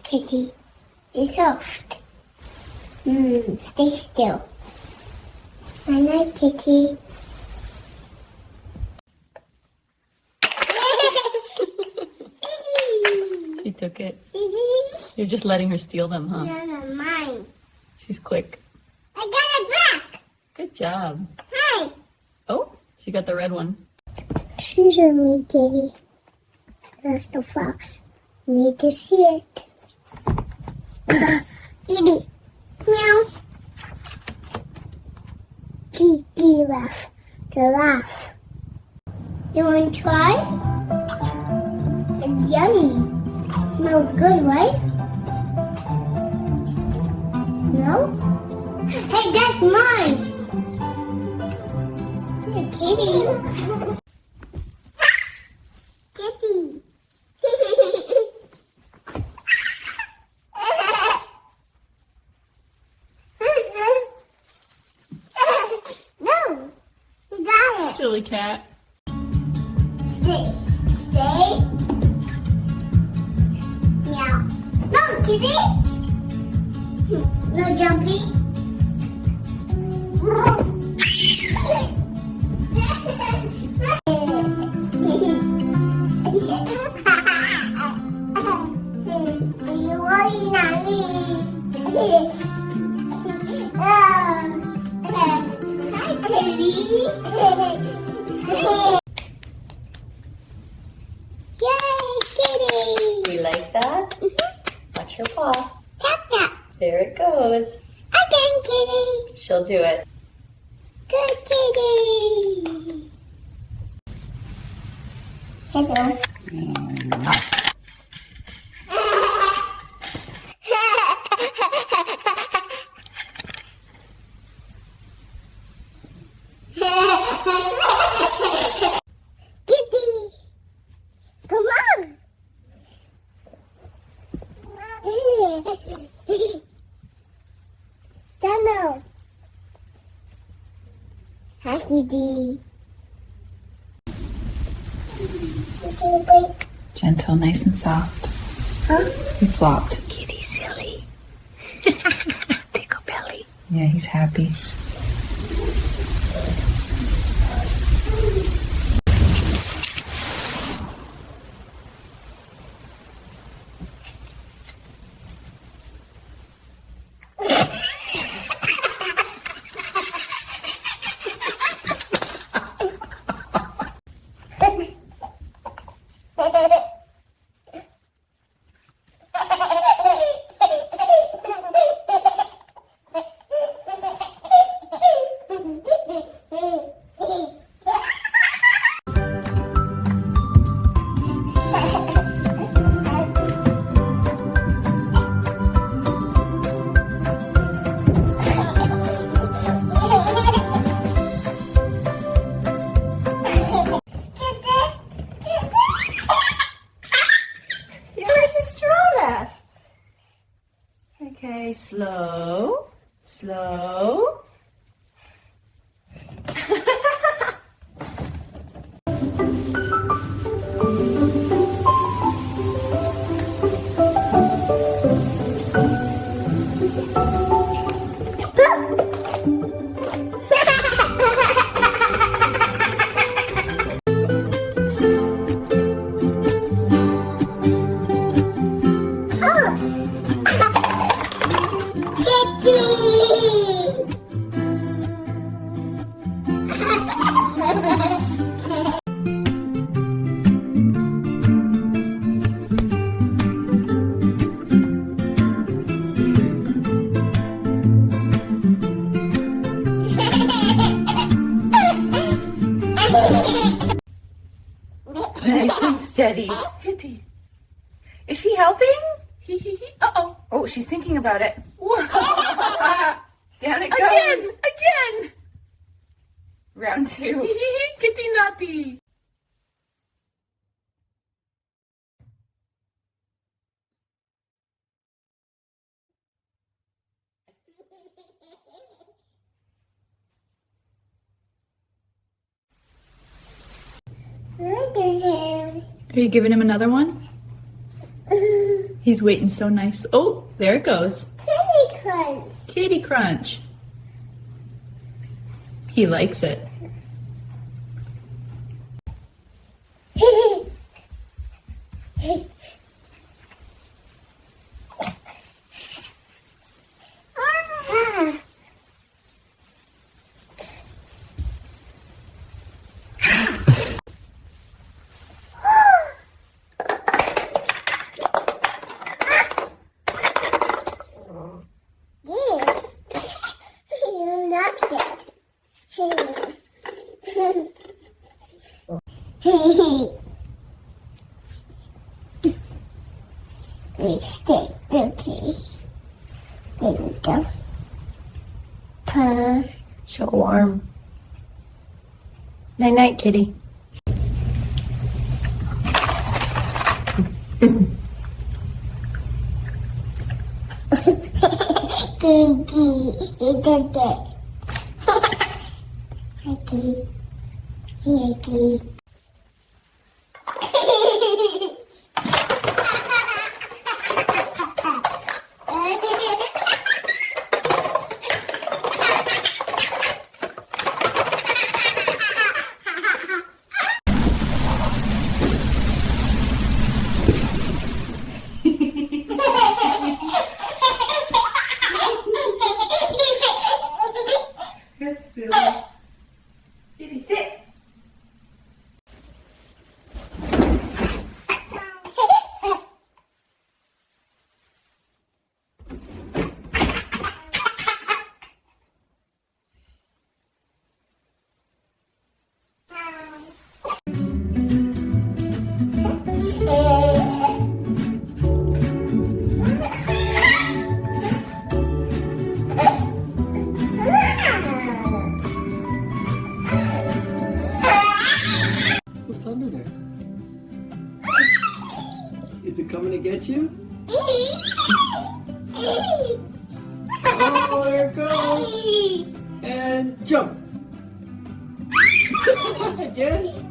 Kitty, you're soft. Stay still. I like Kitty. She took it. You're just letting her steal them, huh? No, mine. She's quick. I got it back. Good job. Hi. Oh, she got the red one. Scissor me, Kitty. That's the fox. You need to see it. Baby. Meow. Giraffe. Giraffe. You want to try? It's yummy. Smells good, right? No? Hey, that's mine. Hey, kitty. Kitty. No, you got it. Silly cat. Stay. Stay. Meow. No, kitty. No jumping. You want Nanny? Hi, kitty. Yay, kitty. You like that? Watch her paw. Tap, tap. There it goes. Again, kitty. She'll do it. Good kitty. Hello. Kitty. Come on. Dano. Hi, Kitty. Okay, break. Gentle, nice and soft. Huh? He flopped. Kitty silly. Tickle belly. Yeah, he's happy. Okay, slow, slow. Nice and steady. Kitty. Is she helping? Uh-oh. Oh, she's thinking about it. Down it Again. goes. Again. Round two. Kitty naughty. Look at him. Are you giving him another one? He's waiting so nice. Oh, there it goes. Kitty crunch. Kitty Crunch. He likes it. You knocked it. Mistake, okay. There we go. Purr. So warm. Night night, kitty. Gigi, it's okay. Okay. Okay. That's silly. Kitty, sit. What's under there? Is it coming to get you? Oh, there it goes. And jump. Again.